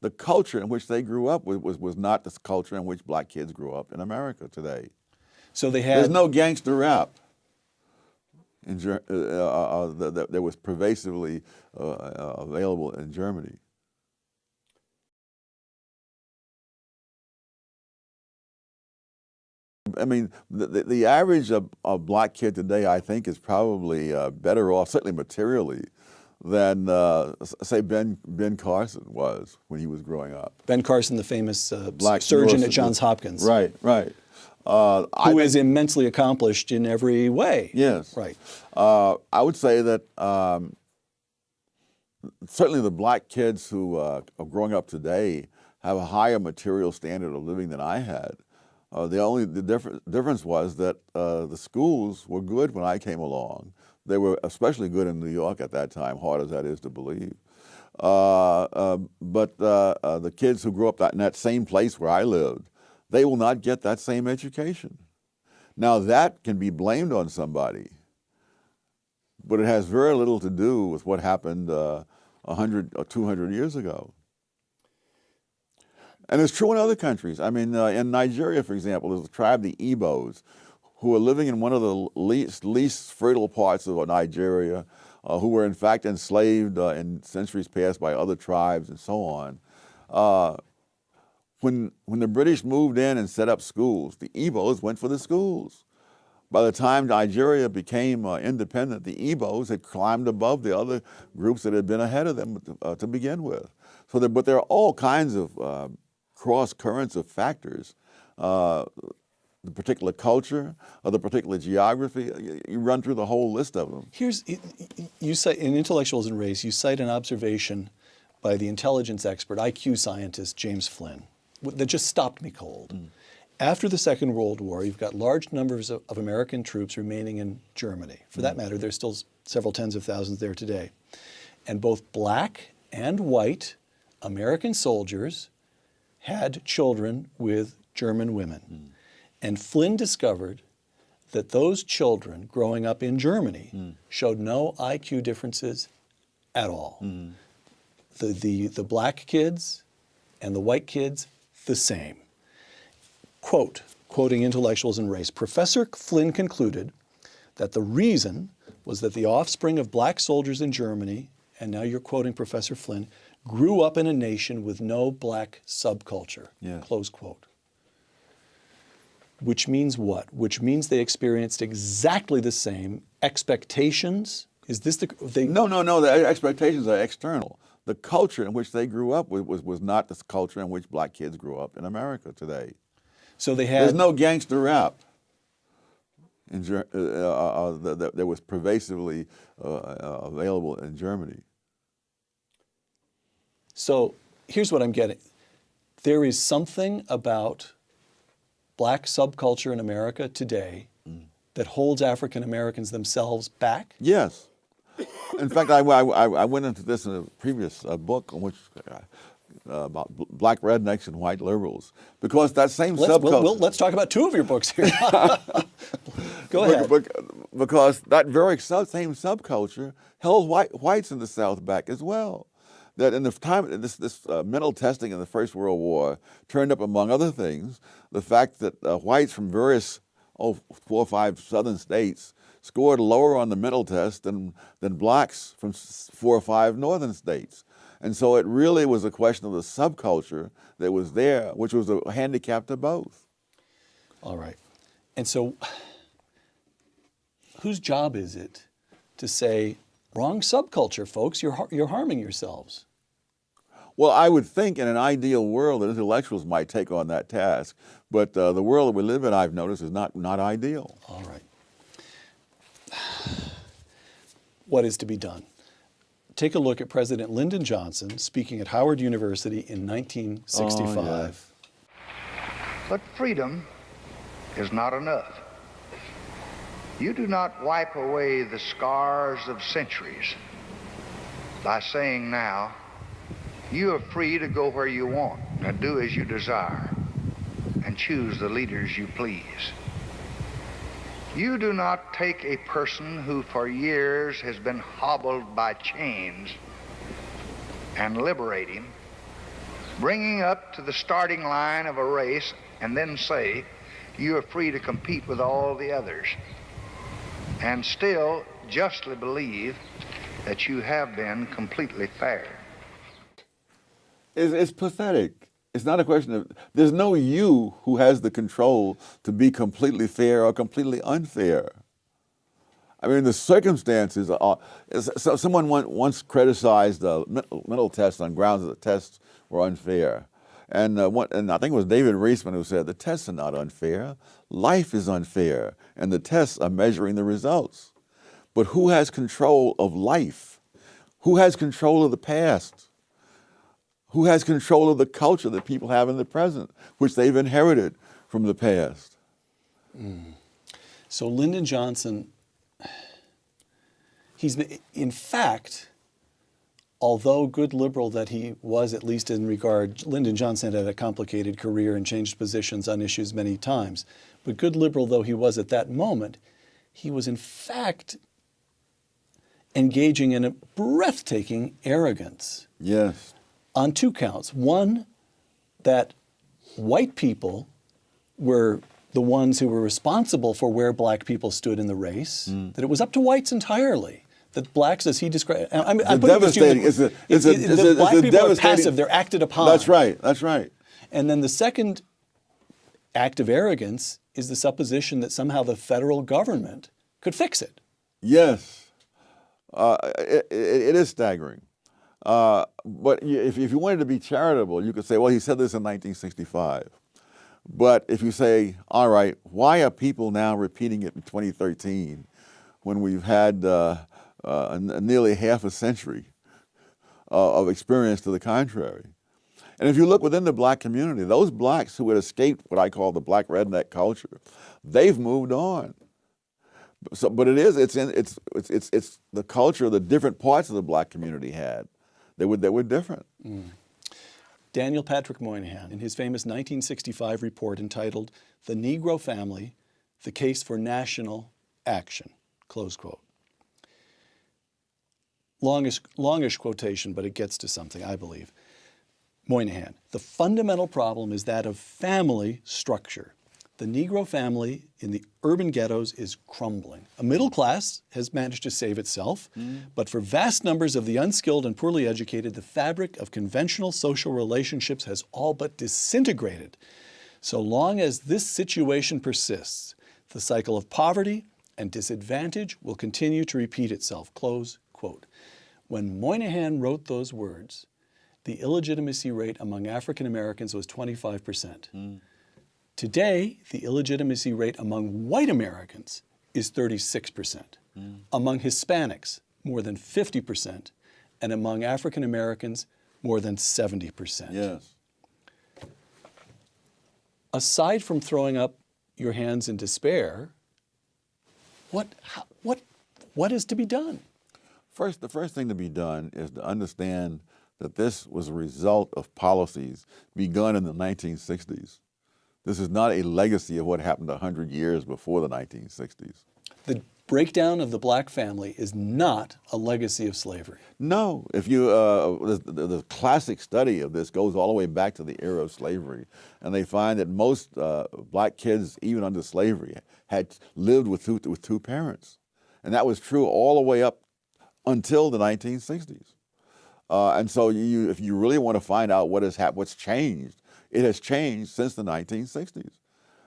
The culture in which they grew up was not the culture in which black kids grew up in America today. So they had... There's no gangster rap that was pervasively available in Germany. I mean, the average of black kid today, I think, is probably better off, certainly materially, than, say, Ben Carson was when he was growing up. Ben Carson, the famous Black surgeon at Johns Hopkins. Right, right. Who is immensely accomplished in every way. Yes. Right. I would say that certainly the black kids who are growing up today have a higher material standard of living than I had. The difference was that the schools were good when I came along. They were especially good in New York at that time, hard as that is to believe. But the kids who grew up in that same place where I lived, they will not get that same education. Now that can be blamed on somebody, but it has very little to do with what happened 100 or 200 years ago. And it's true in other countries. I mean, in Nigeria, for example, there's a tribe, the Igbos, who are living in one of the least fertile parts of Nigeria, who were in fact enslaved in centuries past by other tribes and so on. When the British moved in and set up schools, the Igbos went for the schools. By the time Nigeria became independent, the Igbos had climbed above the other groups that had been ahead of them to begin with. So, but there are all kinds of cross currents of factors, the particular culture, or the particular geography. You run through the whole list of them. You cite in Intellectuals and Race, you cite an observation by the intelligence expert, IQ scientist James Flynn, that just stopped me cold. After the Second World War, you've got large numbers of American troops remaining in Germany. For that matter, there's still several tens of thousands there today. And both black and white American soldiers had children with German women. And Flynn discovered that those children growing up in Germany showed no IQ differences at all. The black kids and the white kids, the same. Quoting Intellectuals and Race, Professor Flynn concluded that the reason was that the offspring of black soldiers in Germany, and now you're quoting Professor Flynn, grew up in a nation with no black subculture, close quote. Which means what? Which means they experienced exactly the same expectations? Is this the... No, the expectations are external. The culture in which they grew up was not the culture in which black kids grew up in America today. So they had... There's no gangster rap that was pervasively available in Germany. So here's what I'm getting. There is something about black subculture in America today that holds African Americans themselves back? Yes. In fact, I went into this in a previous book on which about black rednecks and white liberals, because that same subculture... let's talk about two of your books here. Go ahead. Because that very same subculture held whites in the South back as well. That in the time, this mental testing in the First World War turned up, among other things, the fact that whites from various 4 or 5 southern states scored lower on the mental test than blacks from 4 or 5 northern states. And so it really was a question of the subculture that was there, which was a handicap to both. All right. And so whose job is it to say, wrong subculture, folks, you're harming yourselves? Well, I would think in an ideal world that intellectuals might take on that task, but the world that we live in, I've noticed, is not ideal. All right. What is to be done? Take a look at President Lyndon Johnson speaking at Howard University in 1965. Oh, yes. But freedom is not enough. You do not wipe away the scars of centuries by saying now, you are free to go where you want and do as you desire and choose the leaders you please. You do not take a person who for years has been hobbled by chains and liberate him bringing up to the starting line of a race and then say you are free to compete with all the others, and still justly believe that you have been completely fair. It's pathetic. It's not a question of, there's no you who has the control to be completely fair or completely unfair. I mean, the circumstances are, so someone once criticized mental tests on grounds that the tests were unfair. And I think it was David Reisman who said, the tests are not unfair. Life is unfair, and the tests are measuring the results. But who has control of life? Who has control of the past? Who has control of the culture that people have in the present, which they've inherited from the past? So Lyndon Johnson, in fact, although good liberal that he was, at least in regard, Lyndon Johnson had a complicated career and changed positions on issues many times, but good liberal though he was at that moment, he was in fact engaging in a breathtaking arrogance. Yes. On two counts. One, that white people were the ones who were responsible for where black people stood in the race, that it was up to whites entirely. That blacks, as he described, I'm putting this to you, the black people are passive, they're acted upon. That's right, that's right. And then the second act of arrogance is the supposition that somehow the federal government could fix it. Yes, it is staggering. But if you wanted to be charitable, you could say, well, he said this in 1965. But if you say, all right, why are people now repeating it in 2013 when we've had nearly half a century of experience to the contrary? And if you look within the black community, those blacks who had escaped what I call the black redneck culture, they've moved on. So, but it's the culture the different parts of the black community had. They were different. Daniel Patrick Moynihan, in his famous 1965 report entitled "The Negro Family: The Case for National Action," close quote. Longish quotation, but it gets to something, I believe. Moynihan, the fundamental problem is that of family structure. The Negro family in the urban ghettos is crumbling. A middle class has managed to save itself, but for vast numbers of the unskilled and poorly educated, the fabric of conventional social relationships has all but disintegrated. So long as this situation persists, the cycle of poverty and disadvantage will continue to repeat itself. Close quote. When Moynihan wrote those words, the illegitimacy rate among African Americans was 25%. Today, the illegitimacy rate among white Americans is 36%. Among Hispanics, more than 50%, and among African Americans, more than 70%. Yes. Aside from throwing up your hands in despair, what is to be done? The first thing to be done is to understand that this was a result of policies begun in the 1960s. This is not a legacy of what happened 100 years before the 1960s. The breakdown of the black family is not a legacy of slavery. No. If you the classic study of this goes all the way back to the era of slavery, and they find that most black kids, even under slavery, had lived with two parents, and that was true all the way up until the 1960s. And so, if you really want to find out what's changed, it has changed since the 1960s.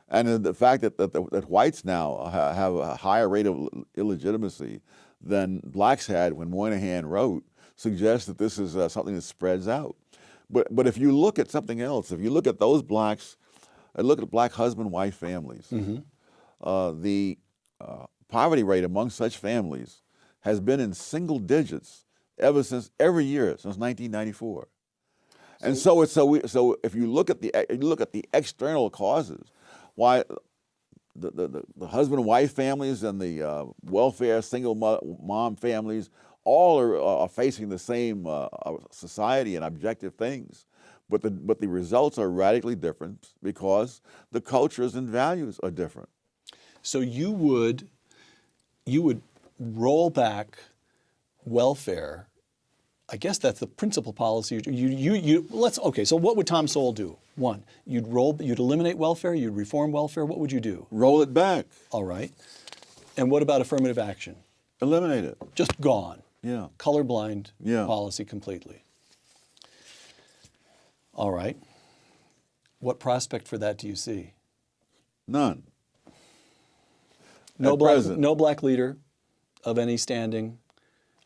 And the fact that whites now have a higher rate of illegitimacy than blacks had when Moynihan wrote suggests that this is something that spreads out. But if you look at something else, if you look at those blacks, look at black husband-wife families, the poverty rate among such families has been in single digits every year since 1994. And so if you look at the external causes, why the husband and wife families and the welfare single mom families all are facing the same society and objective things, but the results are radically different because the cultures and values are different. So you would roll back welfare I guess that's the principal policy. Okay, so what would Tom Sowell do? One, you'd eliminate welfare, you'd reform welfare. What would you do? Roll it back. All right. And what about affirmative action? Eliminate it. Just gone. Yeah. Colorblind Yeah. policy completely. All right. What prospect for that do you see? None. No At black, present. no black leader of any standing.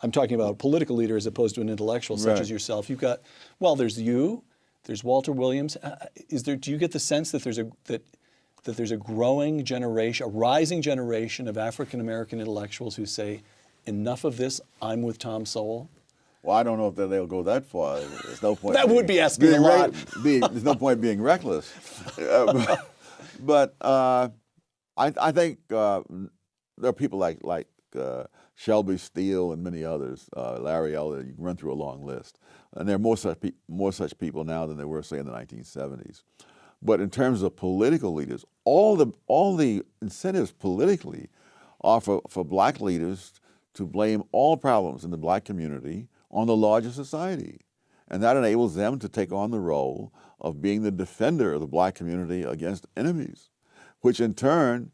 I'm talking about a political leader as opposed to an intellectual such Right. as yourself. You've got, well, there's you, there's Walter Williams. Do you get the sense that there's a growing generation, a rising generation of African American intellectuals who say, enough of this, I'm with Tom Sowell? Well, I don't know if they'll go that far. There's no point. That would be asking a lot. There's no point being reckless. But I think there are people like Shelby Steele and many others, Larry Elder. You can run through a long list, and there are more such people now than there were, say, in the 1970s. But in terms of political leaders, all the incentives politically are for black leaders to blame all problems in the black community on the larger society. And that enables them to take on the role of being the defender of the black community against enemies, which in turn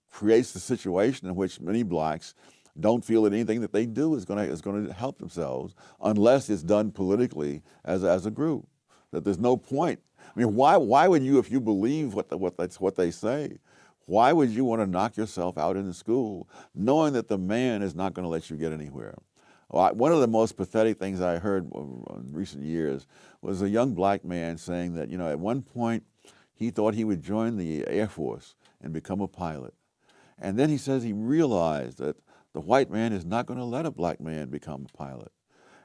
creates the situation in which many blacks don't feel that anything that they do is going to help themselves unless it's done politically as a group. That there's no point. I mean, why would you, if you believe what they say, why would you want to knock yourself out in school knowing that the man is not going to let you get anywhere? Well, one of the most pathetic things I heard in recent years was a young black man saying that, at one point he thought he would join the Air Force and become a pilot. And then he says he realized that the white man is not going to let a black man become a pilot.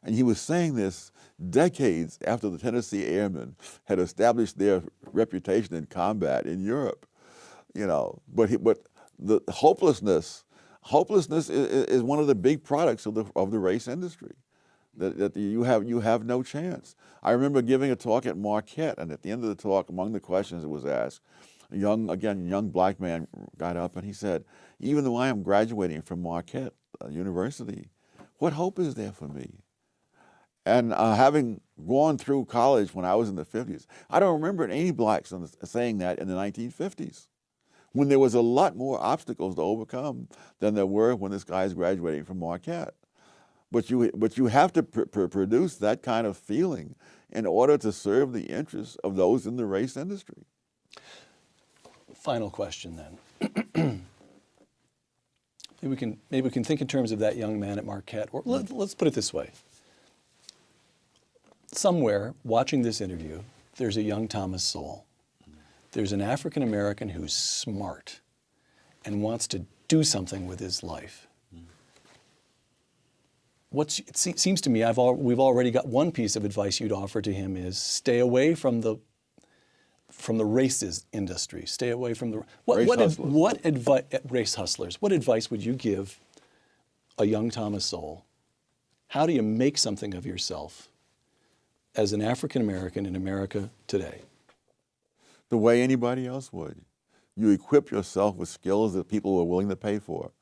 And he was saying this decades after the Tennessee Airmen had established their reputation in combat in Europe. But the hopelessness is one of the big products of the race industry. That you have no chance. I remember giving a talk at Marquette, and at the end of the talk, among the questions that was asked, a young black man got up and he said, "Even though I am graduating from Marquette University, what hope is there for me?" And having gone through college when I was in the 50s, I don't remember any blacks saying that in the 1950s, when there was a lot more obstacles to overcome than there were when this guy is graduating from Marquette. But you have to produce that kind of feeling in order to serve the interests of those in the race industry. Final question then. Maybe we can think in terms of that young man at Marquette. Or let's put it this way. Somewhere watching this interview, there's a young Thomas Sowell. There's an African American who's smart and wants to do something with his life. It seems to me we've already got one piece of advice you'd offer to him is stay away from the races industry. Stay away from the race hustlers. What advice would you give a young Thomas Sowell? How do you make something of yourself as an African American in America today? The way anybody else would. You equip yourself with skills that people are willing to pay for.